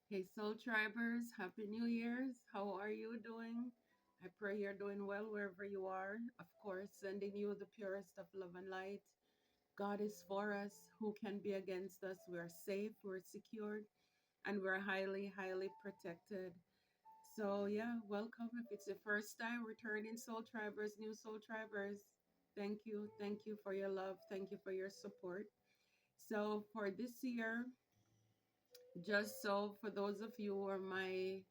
Hey, Soul Tribers, Happy New Year's. How are you doing? I pray you're doing well wherever you are. Of course, sending you the purest of love and light. God is for us. Who can be against us? We're safe, we're secured, and we're highly, highly protected. So, yeah, welcome. If it's your first time returning Soul Tribers, new Soul Tribers, thank you. Thank you for your love. Thank you for your support. So, for this year, just so for those of you who are my,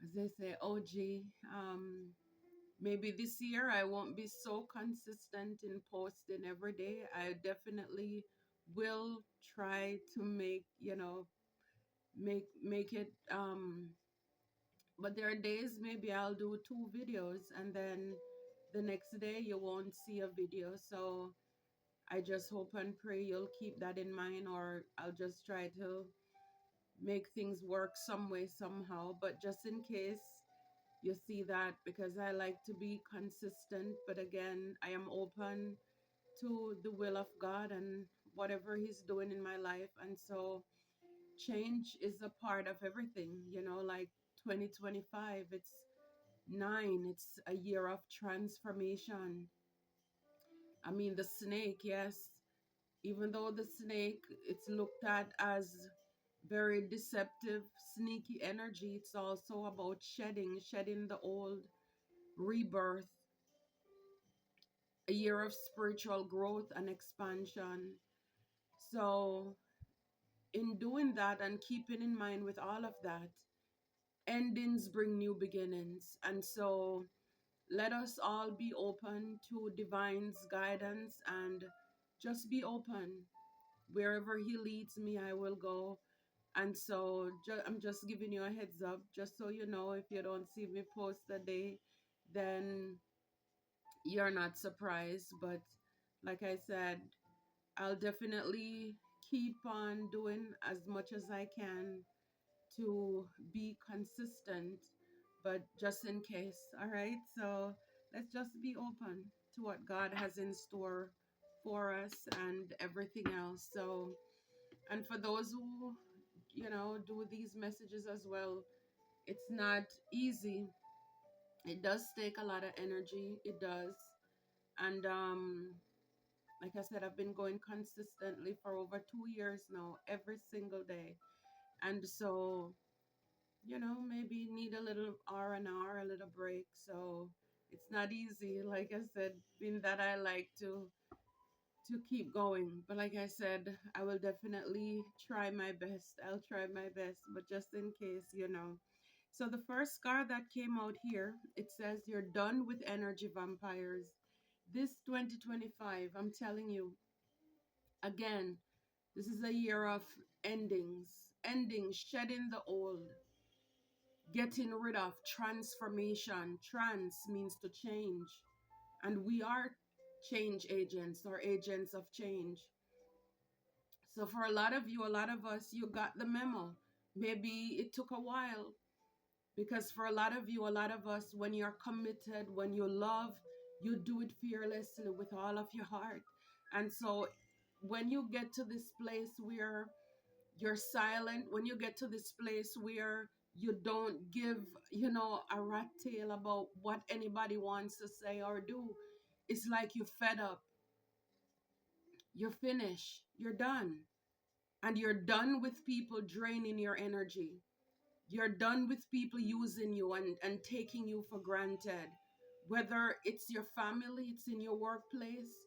as they say, OG, maybe this year I won't be so consistent in posting every day. I definitely will try to make it but there are days maybe I'll do two videos and then the next day you won't see a video. So I just hope and pray you'll keep that in mind, or I'll just try to make things work some way somehow. But just in case you see that, because I like to be consistent, but again, I am open to the will of God and whatever He's doing in my life. And so change is a part of everything, like 2025, it's a year of transformation. I mean, the snake, yes, even though the snake, it's looked at as very deceptive, sneaky energy, it's also about shedding the old, rebirth, a year of spiritual growth and expansion. So, in doing that and keeping in mind with all of that, endings bring new beginnings. And so, let us all be open to divine's guidance and just be open. Wherever he leads me, I will go. And so, I'm just giving you a heads up, just so you know, if you don't see me post a day, then you're not surprised. But like I said, I'll definitely keep on doing as much as I can to be consistent, but just in case. All right. So let's just be open to what God has in store for us and everything else. So, and for those who, do these messages as well, it's not easy. It does take a lot of energy. It does. And, like I said, I've been going consistently for over 2 years now, every single day. And so, maybe need a little R&R, a little break. So it's not easy. Like I said, being that I like to keep going. But like I said, I will definitely try my best. I'll try my best, but just in case. So the first card that came out here, it says you're done with energy vampires. This 2025, I'm telling you, again, this is a year of endings, shedding the old, getting rid of, transformation. Trans means to change, and we are change agents or agents of change. So for a lot of you, a lot of us, you got the memo. Maybe it took a while, because for a lot of you, a lot of us, when you're committed, when you love, you do it fearlessly with all of your heart. And so when you get to this place where you're silent, when you get to this place where you don't give, a rat tail about what anybody wants to say or do, it's like you're fed up, you're finished, you're done. And you're done with people draining your energy. You're done with people using you and taking you for granted. Whether it's your family, it's in your workplace,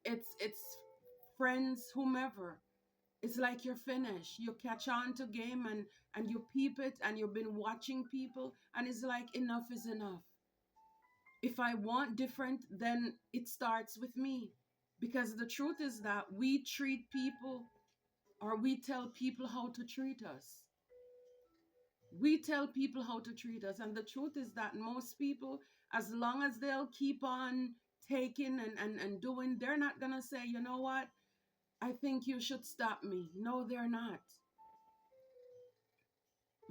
it's friends, whomever. It's like you're finished. You catch on to game and you peep it, and you've been watching people, and it's like enough is enough. If I want different, then it starts with me. Because the truth is that we treat people, or we tell people how to treat us. We tell people how to treat us. And the truth is that most people, as long as they'll keep on taking and doing, they're not going to say, you know what, I think you should stop me. No, they're not.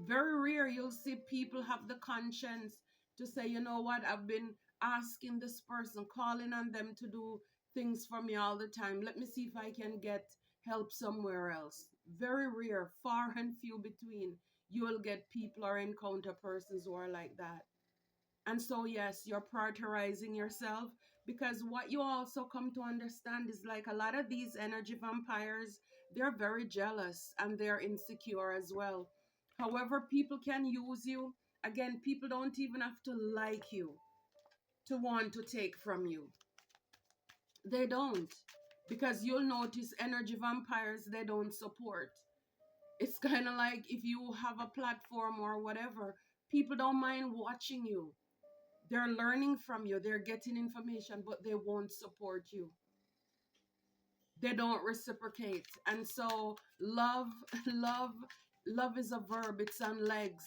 Very rare you'll see people have the conscience to say, you know what, I've been asking this person, calling on them to do things for me all the time. Let me see if I can get help somewhere else. Very rare, far and few between. You will get people or encounter persons who are like that. And so, yes, you're prioritizing yourself, because what you also come to understand is like a lot of these energy vampires, they're very jealous and they're insecure as well. However, people can use you. Again, people don't even have to like you to want to take from you. They don't. Because you'll notice energy vampires, they don't support. It's kind of like if you have a platform or whatever, people don't mind watching you. They're learning from you, they're getting information, but they won't support you. They don't reciprocate. And so love, love, love is a verb, it's on legs.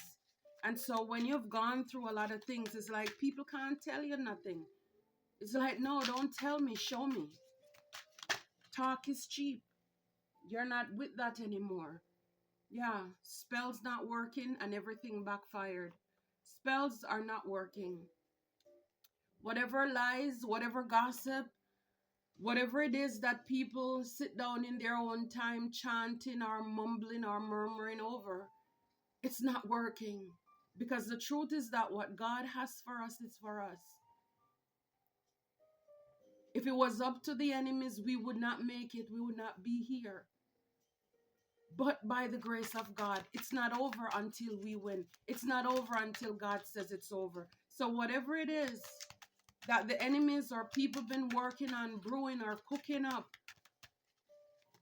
And so when you've gone through a lot of things, it's like people can't tell you nothing. It's like, no, don't tell me, show me. Talk is cheap. You're not with that anymore. Yeah, spells not working and everything backfired. Spells are not working. Whatever lies, whatever gossip, whatever it is that people sit down in their own time chanting or mumbling or murmuring over, it's not working. Because the truth is that what God has for us is for us. If it was up to the enemies, we would not make it, we would not be here. But by the grace of God, it's not over until we win. It's not over until God says it's over. So whatever it is that the enemies or people been working on, brewing or cooking up,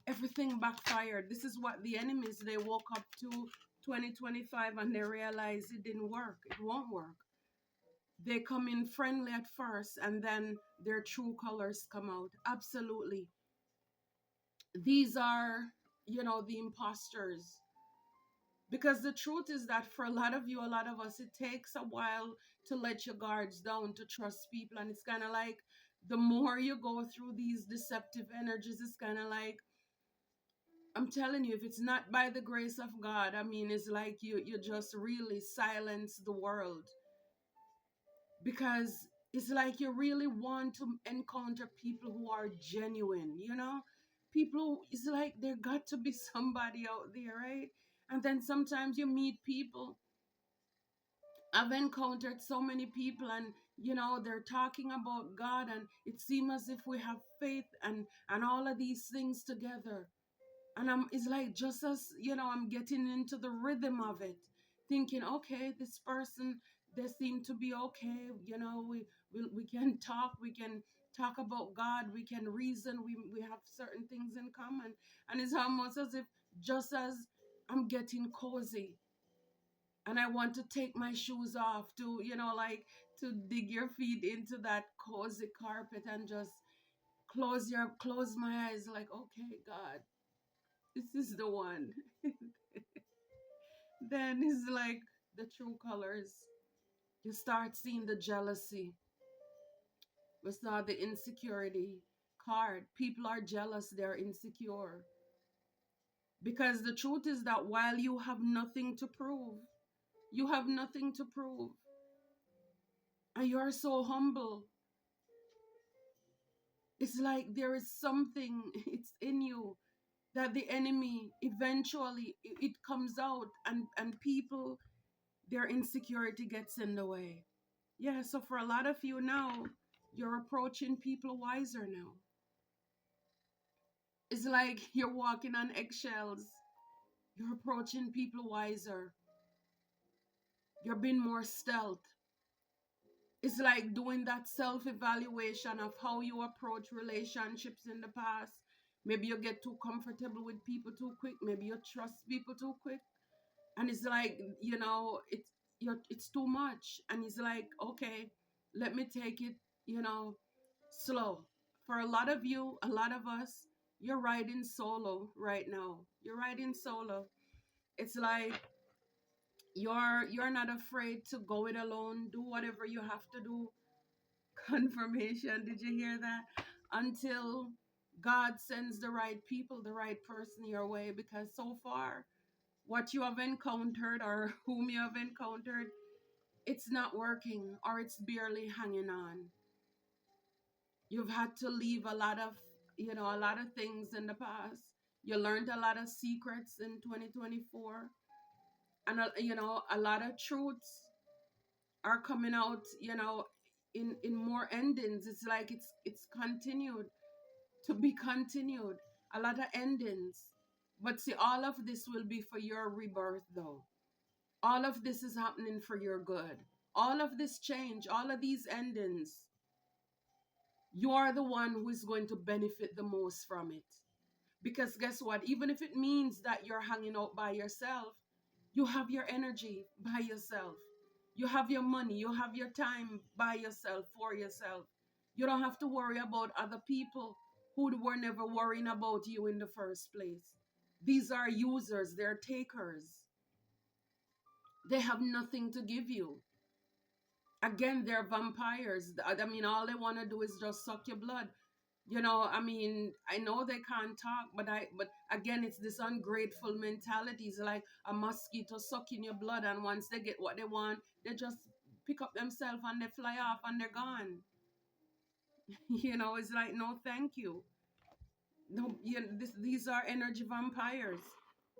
everything backfired. This is what the enemies, they woke up to 2025 and they realized it didn't work. It won't work. They come in friendly at first and then their true colors come out. Absolutely. These are, the imposters. Because the truth is that for a lot of you, a lot of us, it takes a while to let your guards down, to trust people. And it's kind of like the more you go through these deceptive energies, it's kind of like, I'm telling you, if it's not by the grace of God, I mean, it's like you just really silence the world. Because it's like you really want to encounter people who are genuine. People, it's like there got to be somebody out there, right? And then sometimes you meet people. I've encountered so many people, and they're talking about God, and it seems as if we have faith and all of these things together. And it's like, just as I'm getting into the rhythm of it, thinking, okay, this person, they seem to be okay. We can talk about God, we can reason, we have certain things in common. And it's almost as if, just as I'm getting cozy and I want to take my shoes off to, like, to dig your feet into that cozy carpet and just close my eyes, like, okay, God, this is the one. Then it's like the true colors. You start seeing the jealousy. We saw the insecurity card. People are jealous, they're insecure. Because the truth is that while you have nothing to prove, you have nothing to prove, and you're so humble, it's like there is something, it's in you, that the enemy eventually it comes out, and people, their insecurity gets in the way. Yeah, so for a lot of you now, you're approaching people wiser now. It's like you're walking on eggshells. You're approaching people wiser. You're being more stealth. It's like doing that self-evaluation of how you approach relationships in the past. Maybe you get too comfortable with people too quick. Maybe you trust people too quick. And it's like, it's too much. And it's like, okay, let me take it, slow. For a lot of you, a lot of us, you're riding solo right now. You're riding solo. It's like you're not afraid to go it alone, do whatever you have to do. Confirmation, did you hear that? Until God sends the right people, the right person your way. Because so far, what you have encountered or whom you have encountered, it's not working, or it's barely hanging on. You've had to leave a lot of things in the past. You learned a lot of secrets in 2024. And, you know, a lot of truths are coming out, you know, in more endings. It's like it's continued to be continued. A lot of endings. But see, all of this will be for your rebirth, though. All of this is happening for your good. All of this change, all of these endings, you are the one who is going to benefit the most from it. Because guess what? Even if it means that you're hanging out by yourself, you have your energy by yourself. You have your money, you have your time by yourself, for yourself. You don't have to worry about other people who were never worrying about you in the first place. These are users, they're takers. They have nothing to give you. Again, they're vampires. I mean, all they want to do is just suck your blood. You know, I mean, I know they can't talk, but again, it's this ungrateful mentality. It's like a mosquito sucking your blood, and once they get what they want, they just pick up themselves and they fly off and they're gone. You know, it's like, no, thank you. No, these are energy vampires.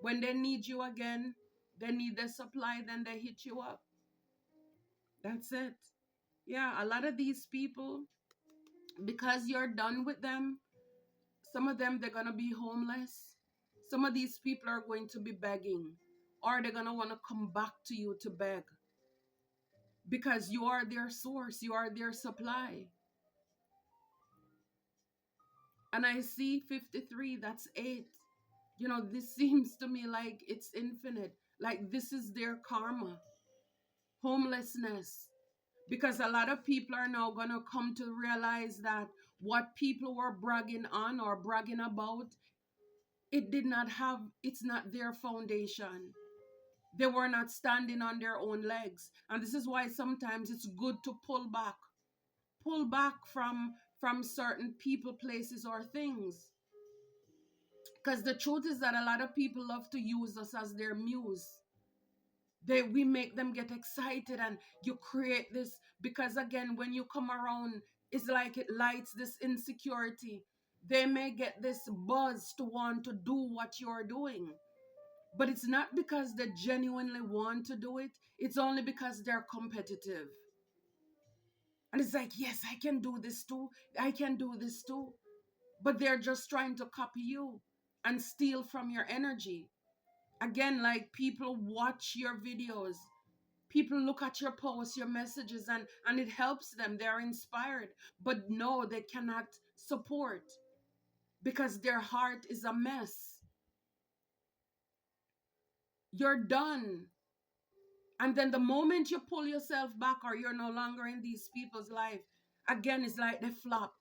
When they need you again, they need their supply, then they hit you up. That's it. Yeah, a lot of these people, because you're done with them, some of them, they're going to be homeless. Some of these people are going to be begging, or they're going to want to come back to you to beg because you are their source, you are their supply. And I see 53, that's 8. You know, this seems to me like it's infinite. Like this is their karma, homelessness. Because a lot of people are now going to come to realize that what people were bragging on or bragging about, it did not have, it's not their foundation. They were not standing on their own legs. And this is why sometimes it's good to pull back from certain people, places, or things. Because the truth is that a lot of people love to use us as their muse. We make them get excited, and you create this, because again, when you come around, it's like it lights this insecurity. They may get this buzz to want to do what you're doing, but it's not because they genuinely want to do it. It's only because they're competitive. And it's like, yes, I can do this too. I can do this too. But they're just trying to copy you and steal from your energy. Again, like people watch your videos. People look at your posts, your messages, and it helps them. They're inspired. But no, they cannot support because their heart is a mess. You're done. And then the moment you pull yourself back or you're no longer in these people's life, again, it's like they flop.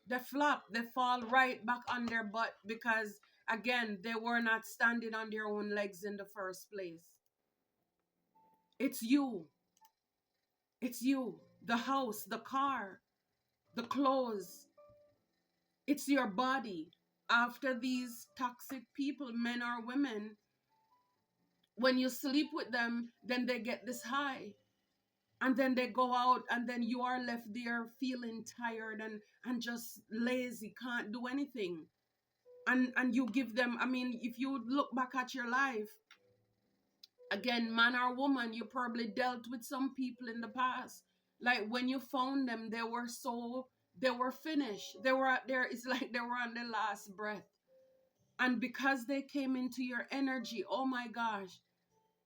They flop. They fall right back on their butt because, again, they were not standing on their own legs in the first place. It's you. It's you. The house, the car, the clothes. It's your body. After these toxic people, men or women, when you sleep with them, then they get this high. And then they go out, and then you are left there feeling tired and just lazy, can't do anything. And you give them, I mean, if you look back at your life, again, man or woman, you probably dealt with some people in the past. Like when you found them, they were finished. They were out there, it's like they were on their last breath. And because they came into your energy, oh my gosh,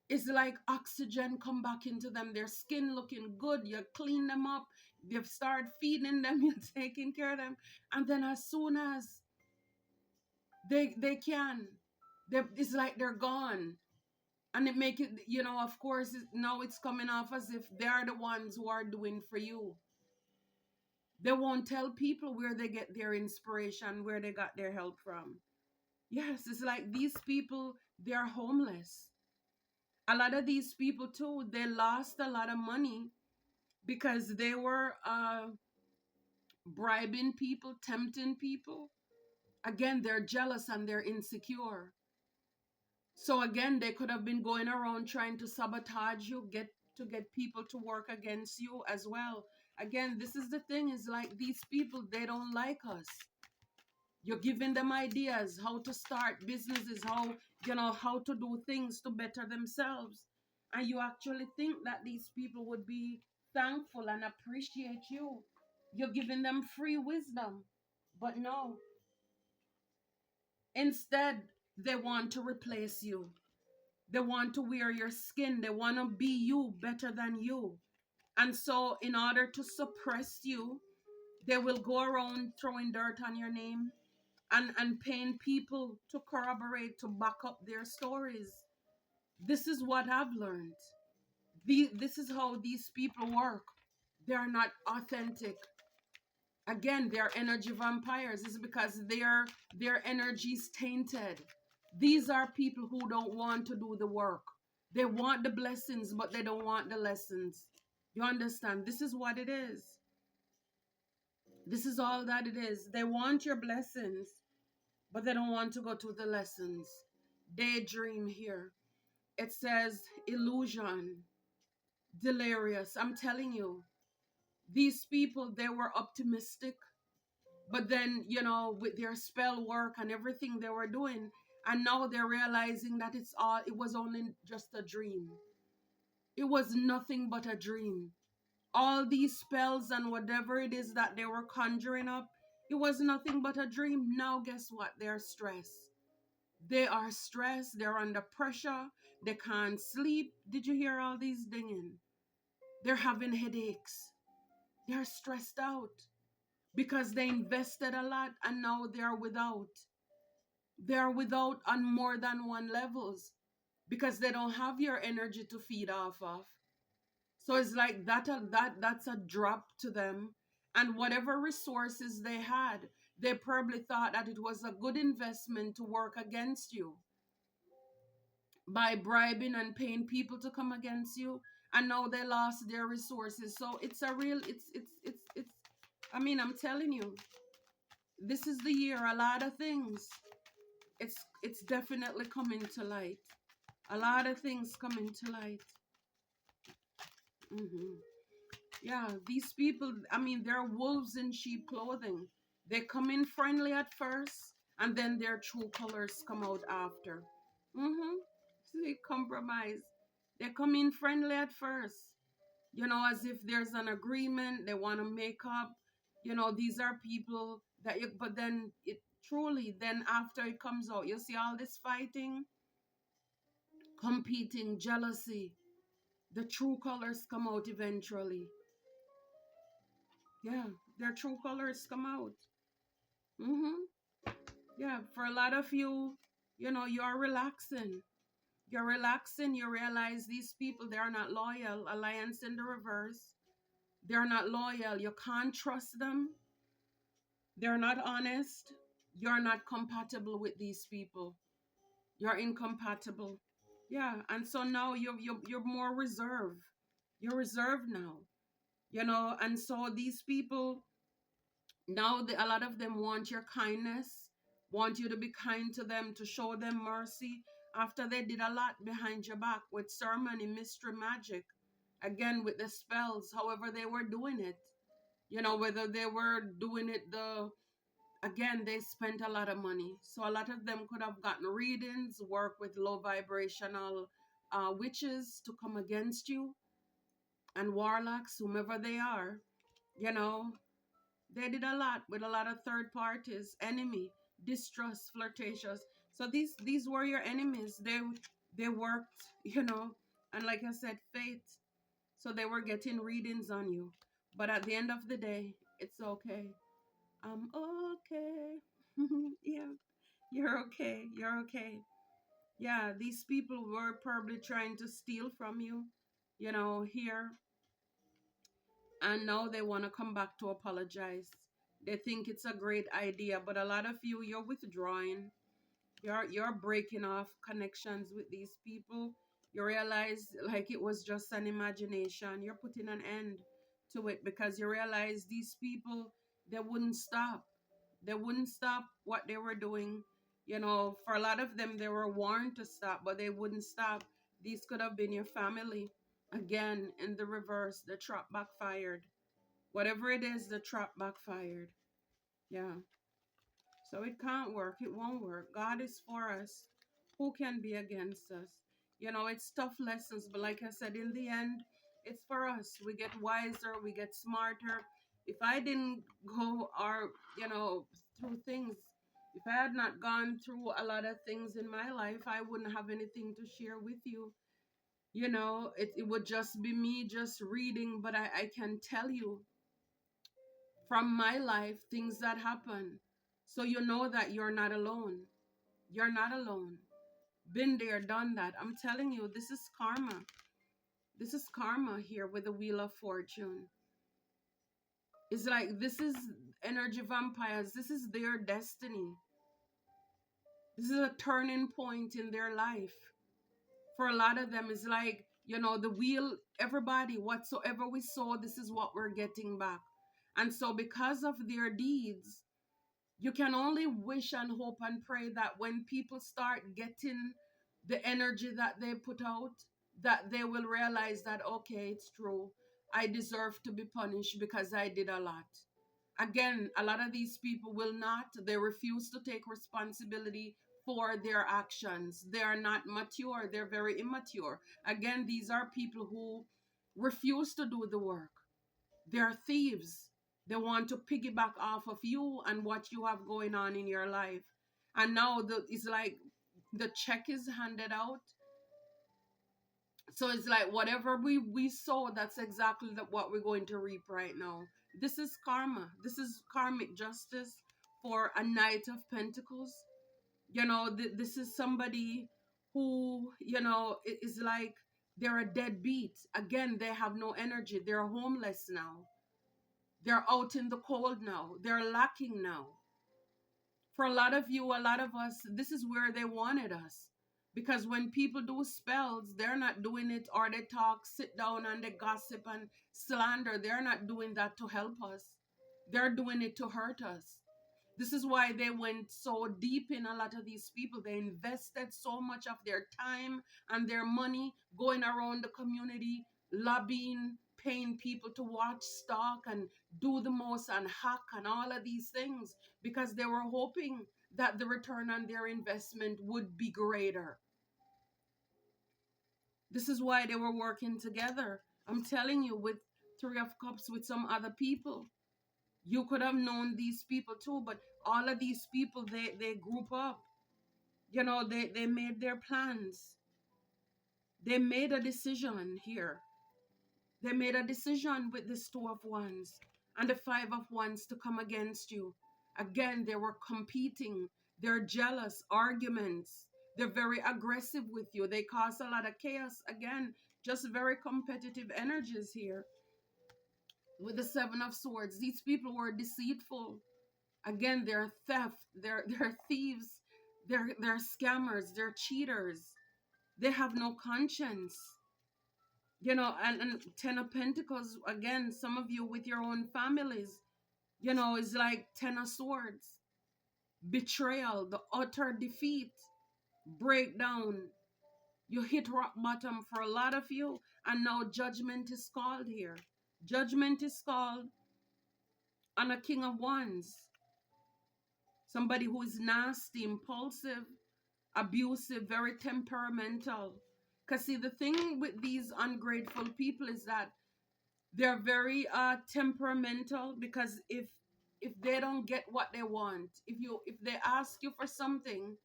it's like oxygen come back into them. Their skin looking good. You clean them up. You start feeding them. You're taking care of them. And then as soon as they can, it's like they're gone. And it make it, you know, of course, now it's coming off as if they are the ones who are doing for you. They won't tell people where they get their inspiration, where they got their help from. Yes, it's like these people, they're homeless. A lot of these people too, they lost a lot of money because they were bribing people, tempting people. Again, they're jealous and they're insecure. So again, they could have been going around trying to sabotage you, get people to work against you as well. Again, this is the thing, is like these people, they don't like us. You're giving them ideas how to start businesses, how to do things to better themselves. And you actually think that these people would be thankful and appreciate you. You're giving them free wisdom. But no, instead, they want to replace you. They want to wear your skin. They want to be you better than you. And so, in order to suppress you, they will go around throwing dirt on your name and paying people to corroborate, to back up their stories. This is what I've learned. This is how these people work. They are not authentic. Again, they are energy vampires. It's because their energy is tainted. These are people who don't want to do the work. They want the blessings, but they don't want the lessons. You understand? This is what it is. This is all that it is. They want your blessings, but they don't want to go to the lessons. Daydream here. It says illusion, delirious. I'm telling you, these people, they were optimistic, but then, with their spell work and everything they were doing, and now they're realizing that it was only just a dream. It was nothing but a dream. All these spells and whatever it is that they were conjuring up, it was nothing but a dream. Now, guess what? They're stressed. They are stressed. They're under pressure. They can't sleep. Did you hear all these dinging? They're having headaches. They're stressed out because they invested a lot and now they're without. They're without on more than one levels because they don't have your energy to feed off of. So it's like that's a drop to them. And whatever resources they had, they probably thought that it was a good investment to work against you by bribing and paying people to come against you, and now they lost their resources. So it's a real it's I mean, I'm telling you, this is the year a lot of things, it's definitely coming to light. A lot of things coming to light. hmm Yeah, these people, I mean, they're wolves in sheep clothing. They come in friendly at first, and then their true colors come out after. See, compromise. They come in friendly at first, as if there's an agreement. They want to make up. These are people but then then after it comes out, you see all this fighting, competing, jealousy. The true colors come out eventually. Yeah, their true colors come out. Mm-hmm. Yeah, for a lot of you, you're relaxing. You're relaxing. You realize these people, they are not loyal. Alliance in the reverse. They're not loyal. You can't trust them. They're not honest. You're not compatible with these people. You're incompatible. Yeah, and so now you're more reserved. You're reserved now. And so these people, now a lot of them want your kindness, want you to be kind to them, to show them mercy after they did a lot behind your back with ceremony, mystery, magic, again with the spells, however they were doing it. Whether they were doing it again, they spent a lot of money. So a lot of them could have gotten readings, work with low vibrational witches to come against you, and warlocks, whomever they are. You know, they did a lot with a lot of third parties, enemy, distrust, flirtatious. So these were your enemies. They worked, and like I said, fate. So they were getting readings on you. But at the end of the day, it's okay. I'm okay. Yeah, you're okay. You're okay. Yeah, these people were probably trying to steal from you, here, and now they want to come back to apologize. They think it's a great idea, but a lot of you, you're withdrawing. You're breaking off connections with these people. You realize like it was just an imagination. You're putting an end to it because you realize these people, they wouldn't stop. They wouldn't stop what they were doing. For a lot of them, they were warned to stop, but they wouldn't stop. These could have been your family. Again, in the reverse, the trap backfired. Whatever it is, the trap backfired. Yeah. So it can't work. It won't work. God is for us. Who can be against us? You know, it's tough lessons, but like I said, in the end, it's for us. We get wiser, we get smarter. If I didn't go or, you know, through things, if I had not gone through a lot of things in my life, I wouldn't have anything to share with you. You know, it would just be me just reading, but I can tell you from my life things that happen. So you know that you're not alone. You're not alone. Been there, done that. I'm telling you, this is karma. This is karma here with the Wheel of Fortune. It's like this is energy vampires. This is their destiny. This is a turning point in their life. For a lot of them, it's like, you know, the wheel, everybody, whatsoever we sow, this is what we're getting back. And so, because of their deeds, you can only wish and hope and pray that when people start getting the energy that they put out, that they will realize that, okay, it's true. I deserve to be punished because I did a lot. Again, a lot of these people will not, they refuse to take responsibility for their actions. They are not mature, they're very immature. Again, these are people who refuse to do the work. They're thieves. They want to piggyback off of you and what you have going on in your life. And now it's like the check is handed out. So it's like whatever we sow, that's exactly what we're going to reap right now. This is karma. This is karmic justice for a Knight of Pentacles. You know, this is somebody who, you know, is like they're a deadbeat. Again, they have no energy. They're homeless now. They're out in the cold now. They're lacking now. For a lot of you, a lot of us, this is where they wanted us. Because when people do spells, they're not doing it, or they talk, sit down and they gossip and slander. They're not doing that to help us. They're doing it to hurt us. This is why they went so deep in a lot of these people. They invested so much of their time and their money going around the community, lobbying, paying people to watch, stalk, and do the most and hack and all of these things because they were hoping that the return on their investment would be greater. This is why they were working together. I'm telling you, with Three of Cups, with some other people. You could have known these people too, but all of these people, they group up. You know, they made their plans. They made a decision here. They made a decision with this Two of Wands and the Five of Wands to come against you. Again, they were competing. They're jealous, arguments. They're very aggressive with you. They cause a lot of chaos. Again, just very competitive energies here. With the Seven of Swords, these people were deceitful. Again, they're theft, they're thieves, they're scammers, they're cheaters. They have no conscience. You know, and Ten of Pentacles, again, some of you with your own families, you know, is like Ten of Swords. Betrayal, the utter defeat, breakdown. You hit rock bottom for a lot of you, and now judgment is called here. Judgment is called on a King of Wands. Somebody who is nasty, impulsive, abusive, very temperamental. Because see, the thing with these ungrateful people is that they're very temperamental, because if they don't get what they want, if they ask you for something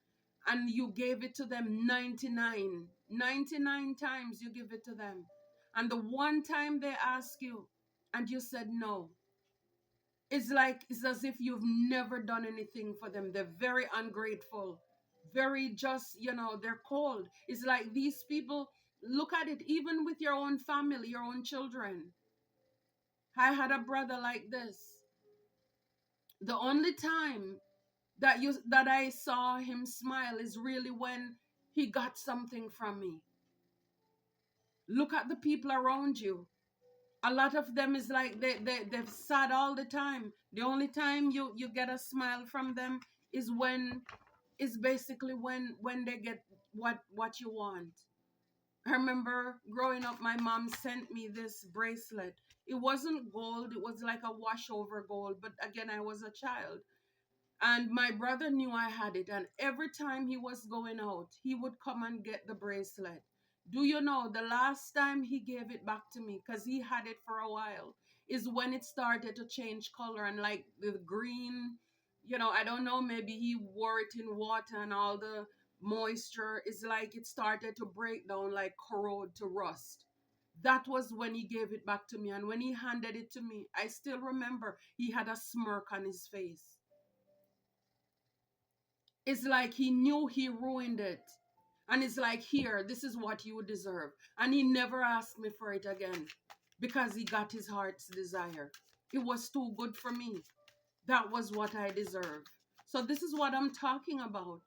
and you gave it to them 99 times you give it to them, and the one time they ask you and you said no, it's like it's as if you've never done anything for them. They're very ungrateful, very just, you know, they're cold. It's like these people, look at it, even with your own family, your own children. I had a brother like this. The only time that I saw him smile is really when he got something from me. Look at the people around you. A lot of them is like they've sad all the time. The only time you get a smile from them is basically when they get what you want. I remember growing up, my mom sent me this bracelet. It wasn't gold, it was like a washover gold, but again, I was a child. And my brother knew I had it. And every time he was going out, he would come and get the bracelet. Do you know the last time he gave it back to me, because he had it for a while, is when it started to change color and like the green, I don't know, maybe he wore it in water and all the moisture is like it started to break down, like corrode to rust. That was when he gave it back to me. And when he handed it to me, I still remember he had a smirk on his face. It's like he knew he ruined it. And it's like, here, this is what you deserve. And he never asked me for it again because he got his heart's desire. It was too good for me. That was what I deserved. So this is what I'm talking about.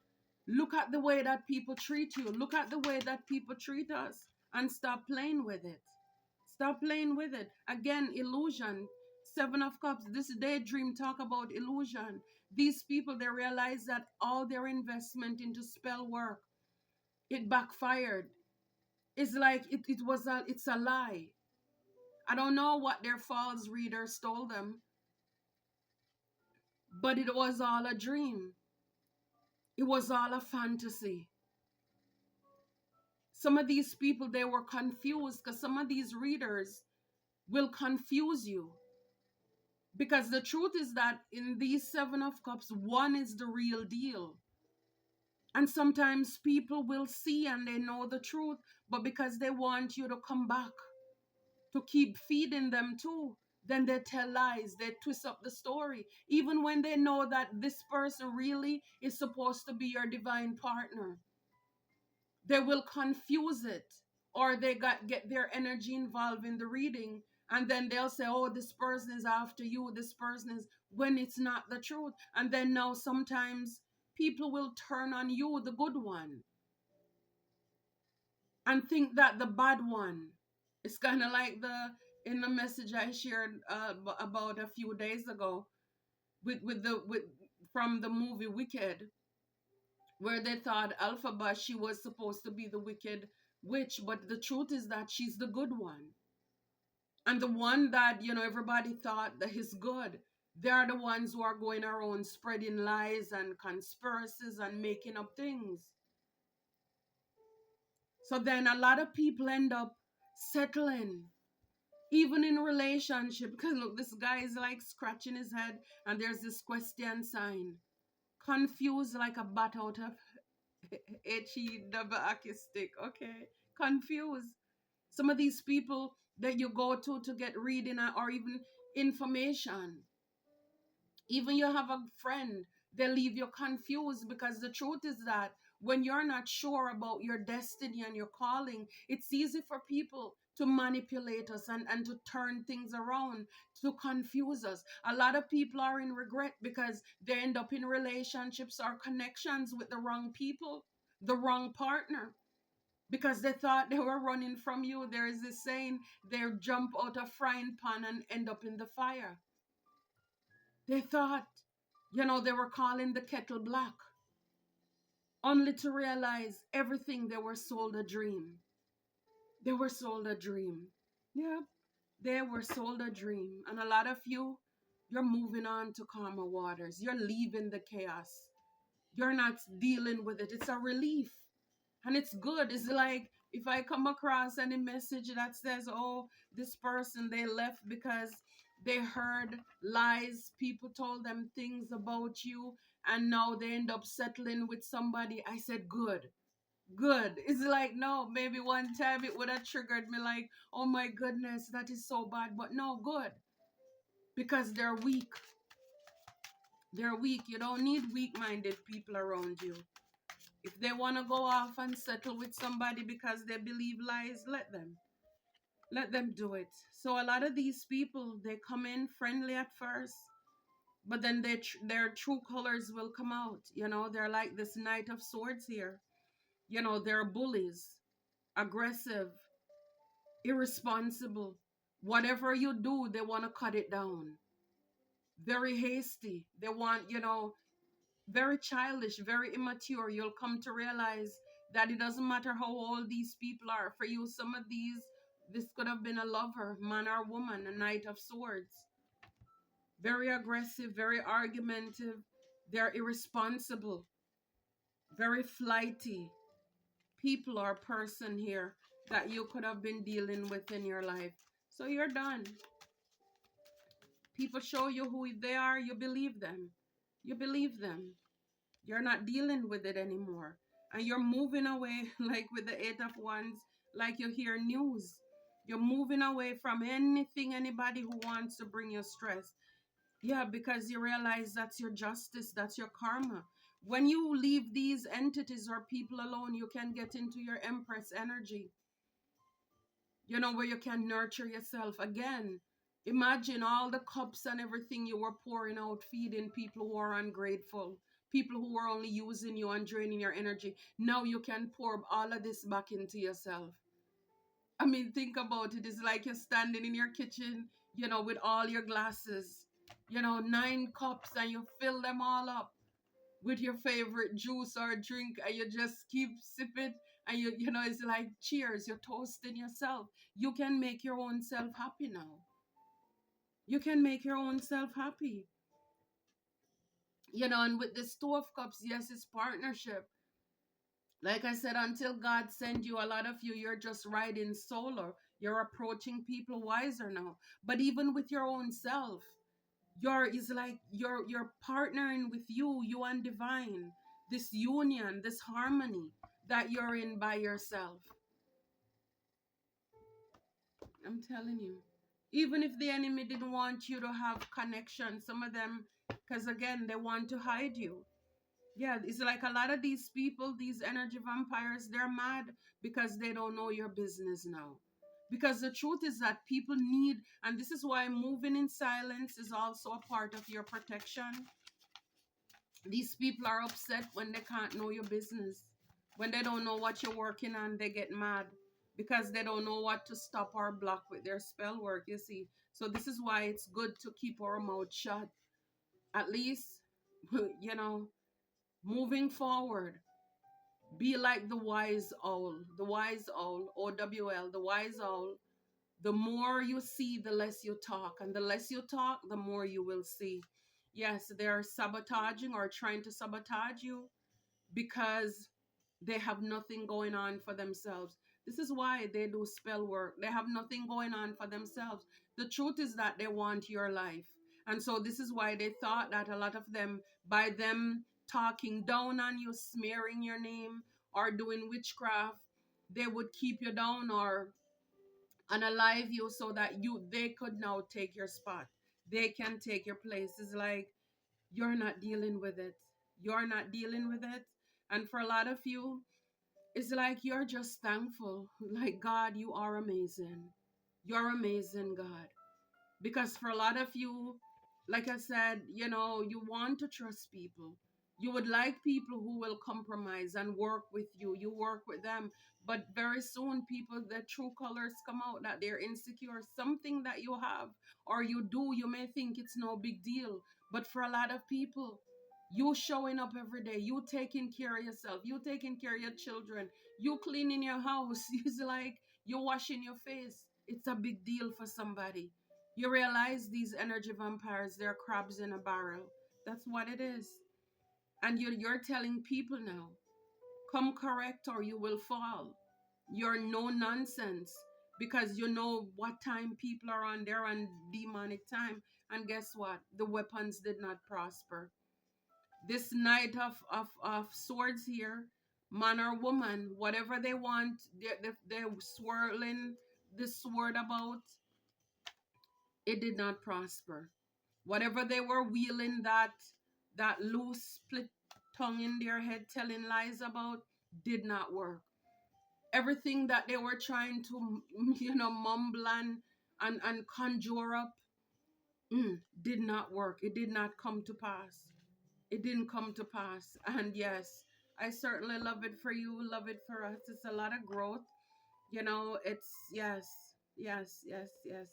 Look at the way that people treat you. Look at the way that people treat us and stop playing with it. Stop playing with it. Again, illusion. Seven of Cups. This daydream talk about illusion. These people, they realize that all their investment into spell work, it backfired. It's like it's a lie. I don't know what their false readers told them, but it was all a dream. It was all a fantasy. Some of these people, they were confused because some of these readers will confuse you. Because the truth is that in these Seven of Cups, one is the real deal. And sometimes people will see and they know the truth, but because they want you to come back, to keep feeding them too, then they tell lies, they twist up the story. Even when they know that this person really is supposed to be your divine partner, they will confuse it, or they get their energy involved in the reading, and then they'll say, oh, this person is after you, this person is, when it's not the truth. And then now sometimes people will turn on you, the good one, and think that the bad one is kind of like in the message I shared about a few days ago with from the movie Wicked, where they thought Alphaba, she was supposed to be the wicked witch, but the truth is that she's the good one. And the one that, everybody thought that is good, they are the ones who are going around spreading lies and conspiracies and making up things. So then a lot of people end up settling, even in relationship. Because look, this guy is like scratching his head and there's this question sign. Confused like a bat out of H-E double hockey stick. Okay. Confused. Some of these people that you go to get reading or even information. Even you have a friend, they leave you confused, because the truth is that when you're not sure about your destiny and your calling, it's easy for people to manipulate us and to turn things around, to confuse us. A lot of people are in regret because they end up in relationships or connections with the wrong people, the wrong partner, because they thought they were running from you. There is this saying, they jump out of frying pan and end up in the fire. They thought, they were calling the kettle black, only to realize everything, they were sold a dream. They were sold a dream. Yeah, they were sold a dream. And a lot of you, you're moving on to calmer waters. You're leaving the chaos. You're not dealing with it. It's a relief. And it's good. It's like if I come across any message that says, oh, this person, they left because they heard lies, people told them things about you, and now they end up settling with somebody, I said, good. Good. It's like, no, maybe one time it would have triggered me like, oh my goodness, that is so bad. But no, good. Because they're weak. They're weak. You don't need weak-minded people around you. If they want to go off and settle with somebody because they believe lies, let them. Let them do it. So a lot of these people, they come in friendly at first, but then their true colors will come out. They're like this Knight of Swords here. They're bullies, aggressive, irresponsible. Whatever you do, they want to cut it down. Very hasty. They want, very childish, very immature. You'll come to realize that it doesn't matter how old these people are. For you, some of this could have been a lover, man or woman, a Knight of Swords. Very aggressive, very argumentative, They're irresponsible, very flighty people or person here that you could have been dealing with in your life. So you're done. People show you who they are, you believe them. You believe them. You're not dealing with it anymore. And you're moving away, like with the Eight of Wands, like you hear news. You're moving away from anything, anybody who wants to bring you stress. Yeah, because you realize that's your justice, that's your karma. When you leave these entities or people alone, you can get into your Empress energy, where you can nurture yourself again. Imagine all the cups and everything you were pouring out, feeding people who are ungrateful, people who are only using you and draining your energy. Now you can pour all of this back into yourself. I mean, think about it. It's like you're standing in your kitchen, with all your glasses, 9 cups, and you fill them all up with your favorite juice or drink, and you just keep sipping, and it's like cheers, you're toasting yourself. You can make your own self happy now. You can make your own self happy. And with the Two of Cups, yes, it's partnership. Like I said, until God send you, a lot of you're just riding solo. You're approaching people wiser now. But even with your own self, it's like you're partnering with you and divine, this union, this harmony that you're in by yourself. I'm telling you, even if the enemy didn't want you to have connection, some of them, because again, they want to hide you. Yeah, it's like a lot of these people, these energy vampires, they're mad because they don't know your business now. Because the truth is that people need, and this is why moving in silence is also a part of your protection. These people are upset when they can't know your business. When they don't know what you're working on, they get mad because they don't know what to stop or block with their spell work, you see. So this is why it's good to keep our mouth shut. At least, you know, moving forward, be like the wise owl, OWL, the wise owl. The more you see, the less you talk. And the less you talk, the more you will see. Yes, they're sabotaging or trying to sabotage you because they have nothing going on for themselves. This is why they do spell work. They have nothing going on for themselves. The truth is that they want your life. And so this is why they thought that a lot of them, by them talking down on you, smearing your name, or doing witchcraft, they would keep you down or unalive you so that they could now take your spot. They can take your place. It's like you're not dealing with it. You're not dealing with it. And for a lot of you, it's like you're just thankful. Like, God, you are amazing. You're amazing, God. Because for a lot of you, like I said, you want to trust people. You would like people who will compromise and work with you. You work with them. But very soon, people, their true colors come out, that they're insecure. Something that you have or you do, you may think it's no big deal. But for a lot of people, you showing up every day, you taking care of yourself, you taking care of your children, you cleaning your house, it's like you washing your face. It's a big deal for somebody. You realize these energy vampires, they're crabs in a barrel. That's what it is. And you're telling people now, come correct or you will fall. You're no nonsense because you know what time people are on. They're on demonic time. And guess what? The weapons did not prosper. This knight of swords here, man or woman, whatever they want, they're swirling the sword about, it did not prosper. Whatever they were wheeling, that loose split tongue in their head telling lies about, did not work. Everything that they were trying to mumble and conjure up, did not work. It did not come to pass. It didn't come to pass. And yes, I certainly love it for you, love it for us. It's a lot of growth. It's yes, yes, yes, yes.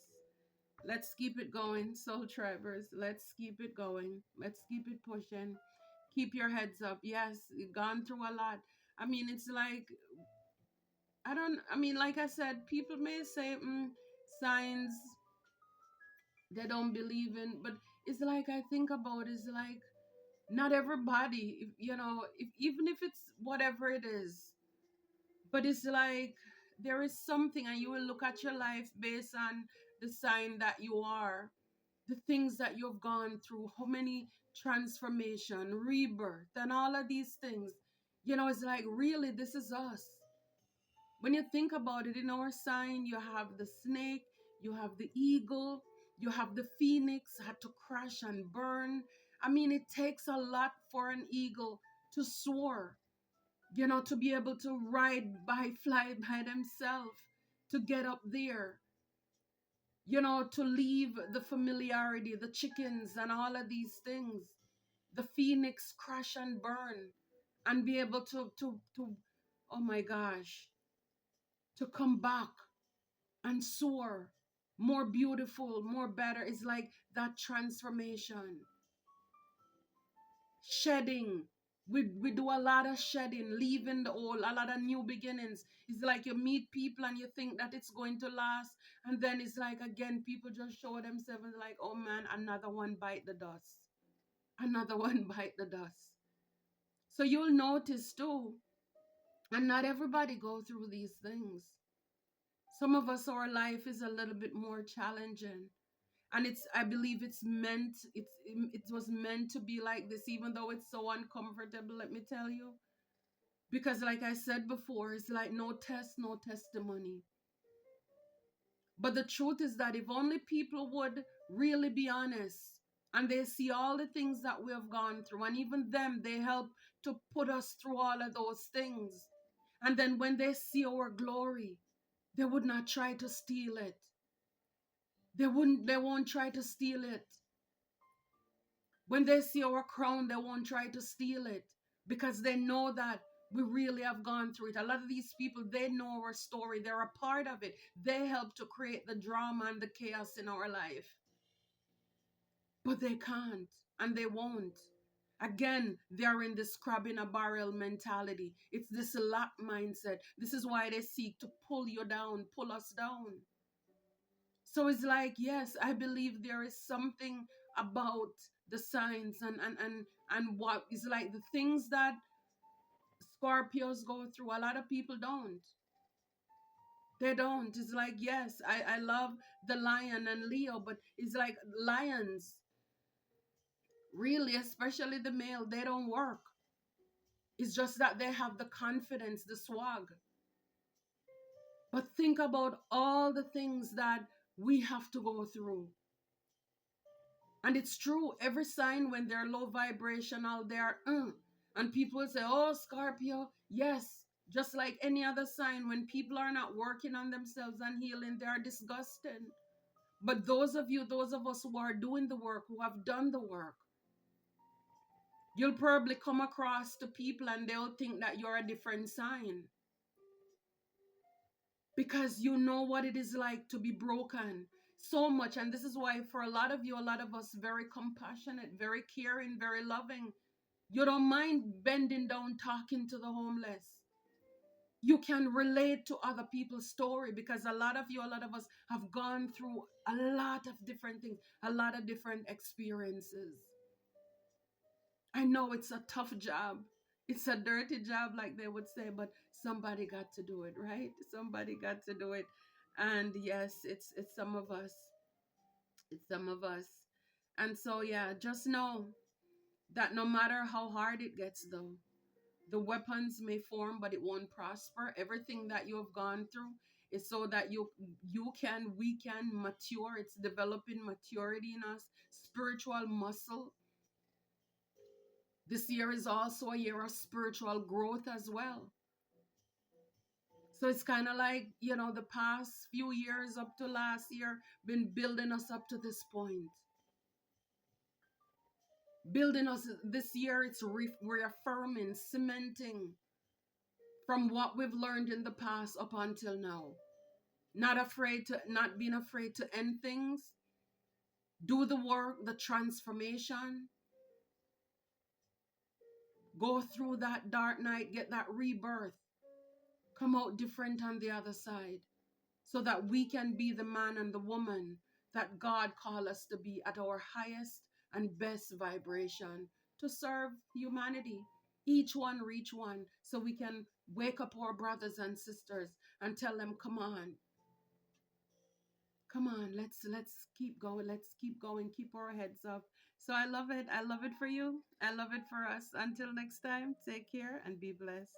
Let's keep it going, soul tribers. Let's keep it going. Let's keep it pushing. Keep your heads up. Yes, you've gone through a lot. I mean, it's like, like I said, people may say signs they don't believe in, but it's like I think about it's like Not everybody, even if it's whatever it is, but it's like there is something, and you will look at your life based on the sign that you are, the things that you've gone through, how many transformation, rebirth, and all of these things. It's like, really, this is us. When you think about it, in our sign, you have the snake, you have the eagle, you have the phoenix, had to crash and burn. I mean, it takes a lot for an eagle to soar, to be able to fly by themselves, to get up there, to leave the familiarity, the chickens, and all of these things. The phoenix crash and burn, and be able to oh my gosh, to come back and soar more beautiful, more better. It's like that transformation, shedding. We do a lot of shedding, leaving the old, a lot of new beginnings. It's like you meet people and you think that it's going to last, and then it's like, again, people just show themselves like, oh man, another one bite the dust, another one bite the dust. So you'll notice too, and not everybody go through these things. Some of us, our life is a little bit more challenging, and I believe it was meant to be like this, even though it's so uncomfortable, let me tell you. Because like I said before, it's like no test, no testimony. But the truth is that if only people would really be honest, and they see all the things that we have gone through, and even them, they help to put us through all of those things. And then when they see our glory, they would not try to steal it. They won't try to steal it. When they see our crown, they won't try to steal it, because they know that we really have gone through it. A lot of these people, they know our story. They're a part of it. They help to create the drama and the chaos in our life. But they can't, and they won't. Again, they're in this crab in a barrel mentality. It's this lack mindset. This is why they seek to pull you down, pull us down. So it's like, yes, I believe there is something about the signs and what is like the things that Scorpios go through. A lot of people don't. They don't. It's like, yes, I love the lion and Leo, but it's like lions, really, especially the male, they don't work. It's just that they have the confidence, the swag. But think about all the things that we have to go through. And it's true, every sign, when they're low vibrational, they're and people will say, oh, Scorpio, yes, just like any other sign, when people are not working on themselves and healing, they're disgusting. But those of us who are doing the work, who have done the work, you'll probably come across the people and they'll think that you're a different sign, because you know what it is like to be broken so much. And this is why, for a lot of you, a lot of us, very compassionate, very caring, very loving. You don't mind bending down, talking to the homeless. You can relate to other people's story, because a lot of us have gone through a lot of different things, a lot of different experiences. I know it's a tough job. It's a dirty job, like they would say, but somebody got to do it, right? Somebody got to do it. And yes, it's some of us. It's some of us. And so yeah, just know that no matter how hard it gets, though, the weapons may form, but it won't prosper. Everything that you have gone through is so that we can mature. It's developing maturity in us, spiritual muscle. This year is also a year of spiritual growth as well. So it's kind of like, the past few years up to last year been building us up to this point. Building us this year, it's reaffirming, cementing from what we've learned in the past up until now. Not being afraid to end things, do the work, the transformation, go through that dark night, get that rebirth, come out different on the other side, so that we can be the man and the woman that God called us to be, at our highest and best vibration, to serve humanity. Each one reach one, so we can wake up our brothers and sisters and tell them, come on, come on, let's keep going, let's keep going, keep our heads up. So I love it. I love it for you. I love it for us. Until next time, take care and be blessed.